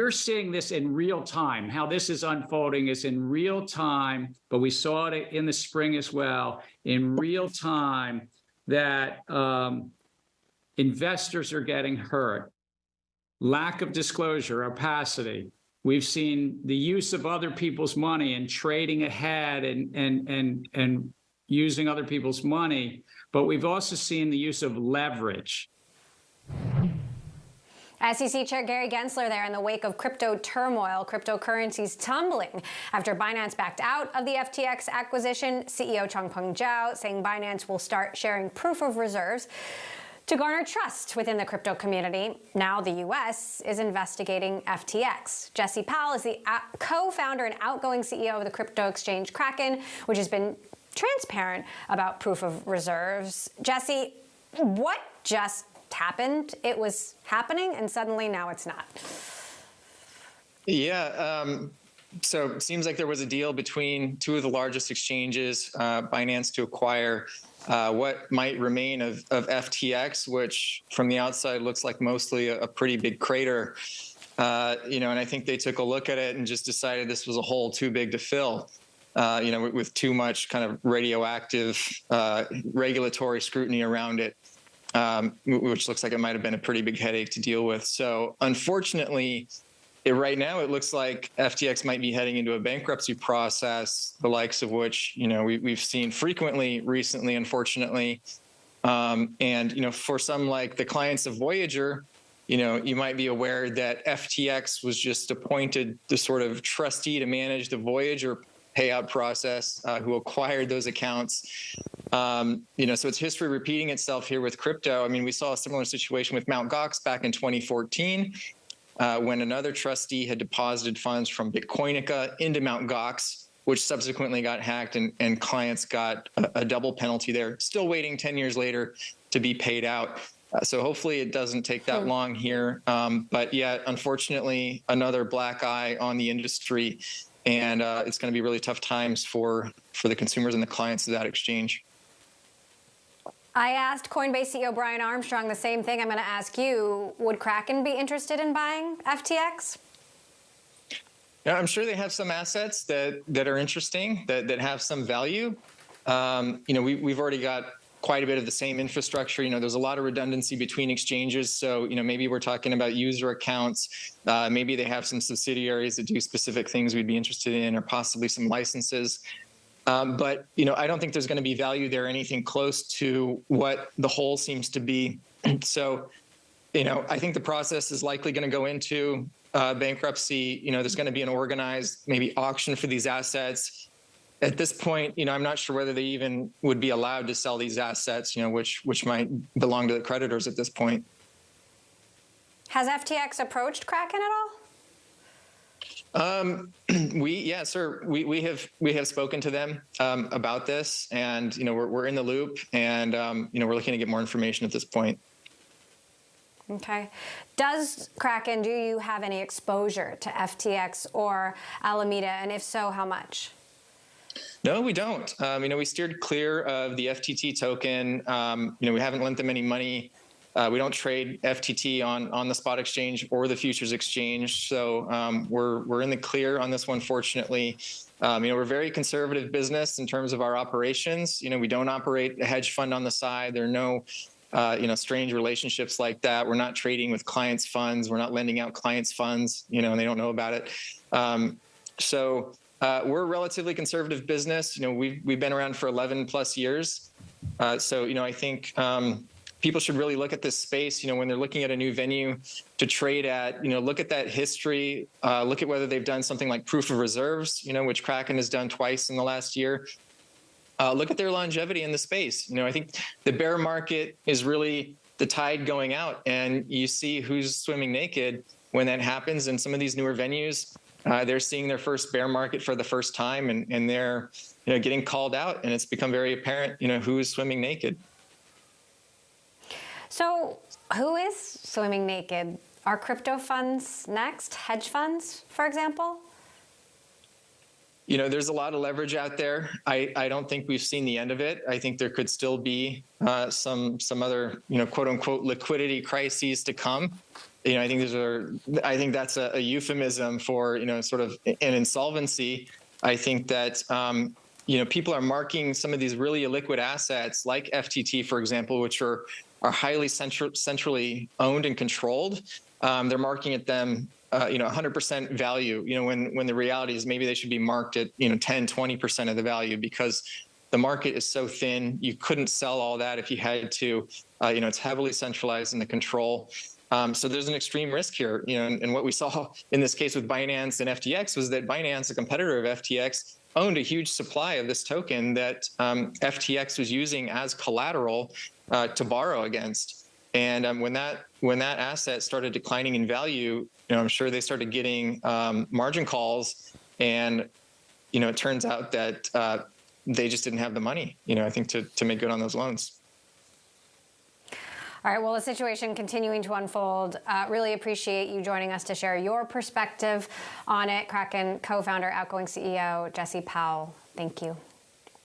we're seeing this in real time. How this is unfolding is in real time, but we saw it in the spring as well, in real time, that investors are getting hurt. Lack of disclosure, opacity. We've seen the use of other people's money and trading ahead and using other people's money, but we've also seen the use of leverage. SEC Chair Gary Gensler there in the wake of crypto turmoil, cryptocurrencies tumbling after Binance backed out of the FTX acquisition. CEO Changpeng Zhao saying Binance will start sharing proof of reserves to garner trust within the crypto community. Now the U.S. is investigating FTX. Jesse Powell is the co-founder and outgoing CEO of the crypto exchange Kraken, which has been transparent about proof of reserves. Jesse, what just happened? It was happening and suddenly now it's not. Yeah. So it seems like there was a deal between two of the largest exchanges, Binance, to acquire what might remain of FTX, which from the outside looks like mostly a pretty big crater. And I think they took a look at it and just decided this was a hole too big to fill, with too much kind of radioactive regulatory scrutiny around it, which looks like it might have been a pretty big headache to deal with. So unfortunately, right now, it looks like FTX might be heading into a bankruptcy process, the likes of which, we've seen frequently recently, unfortunately. And, for some like the clients of Voyager, you might be aware that FTX was just appointed the sort of trustee to manage the Voyager payout process, who acquired those accounts. So it's history repeating itself here with crypto. I mean, we saw a similar situation with Mt. Gox back in 2014. When another trustee had deposited funds from Bitcoinica into Mt. Gox, which subsequently got hacked and clients got a double penalty there, still waiting 10 years later to be paid out. So hopefully it doesn't take that long here. But yeah, unfortunately, another black eye on the industry. And it's going to be really tough times for the consumers and the clients of that exchange. I asked Coinbase CEO Brian Armstrong the same thing I'm going to ask you. Would Kraken be interested in buying FTX? Yeah, I'm sure they have some assets that are interesting, that have some value. We've already got quite a bit of the same infrastructure. There's a lot of redundancy between exchanges. So, maybe we're talking about user accounts. Maybe they have some subsidiaries that do specific things we'd be interested in, or possibly some licenses. But, I don't think there's going to be value there, anything close to what the whole seems to be. So, I think the process is likely going to go into bankruptcy. There's going to be an organized maybe auction for these assets. At this point, I'm not sure whether they even would be allowed to sell these assets, which might belong to the creditors at this point. Has FTX approached Kraken at all? We have spoken to them about this, and we're in the loop, and we're looking to get more information at this point. Okay. Does Kraken, do you have any exposure to FTX or Alameda, and if so, how much? No, we don't. We steered clear of the FTT token. We haven't lent them any money. We don't trade FTT on the spot exchange or the futures exchange. So we're in the clear on this one, fortunately. We're a very conservative business in terms of our operations. We don't operate a hedge fund on the side. There are no, strange relationships like that. We're not trading with clients' funds. We're not lending out clients' funds, and they don't know about it. So we're a relatively conservative business. We've been around for 11 plus years. So I think people should really look at this space, when they're looking at a new venue to trade at, look at that history, look at whether they've done something like proof of reserves, which Kraken has done twice in the last year. Look at their longevity in the space. I think the bear market is really the tide going out, and you see who's swimming naked when that happens. In some of these newer venues, they're seeing their first bear market for the first time, and they're getting called out, and it's become very apparent who's swimming naked. So who is swimming naked? Are crypto funds next? Hedge funds, for example? There's a lot of leverage out there. I don't think we've seen the end of it. I think there could still be some other, quote unquote, liquidity crises to come. I think that's a euphemism for, sort of an insolvency. I think that, people are marking some of these really illiquid assets like FTT, for example, which are highly centrally owned and controlled. They're marking at them, 100% value, when the reality is maybe they should be marked at, 10, 20% of the value, because the market is so thin. You couldn't sell all that if you had to. It's heavily centralized in the control. So there's an extreme risk here, and what we saw in this case with Binance and FTX was that Binance, a competitor of FTX, owned a huge supply of this token that FTX was using as collateral to borrow against. And when that asset started declining in value, I'm sure they started getting margin calls, and it turns out that they just didn't have the money, I think, to make good on those loans. All right, well, the situation continuing to unfold. Really appreciate you joining us to share your perspective on it. Kraken co-founder, outgoing CEO, Jesse Powell, thank you.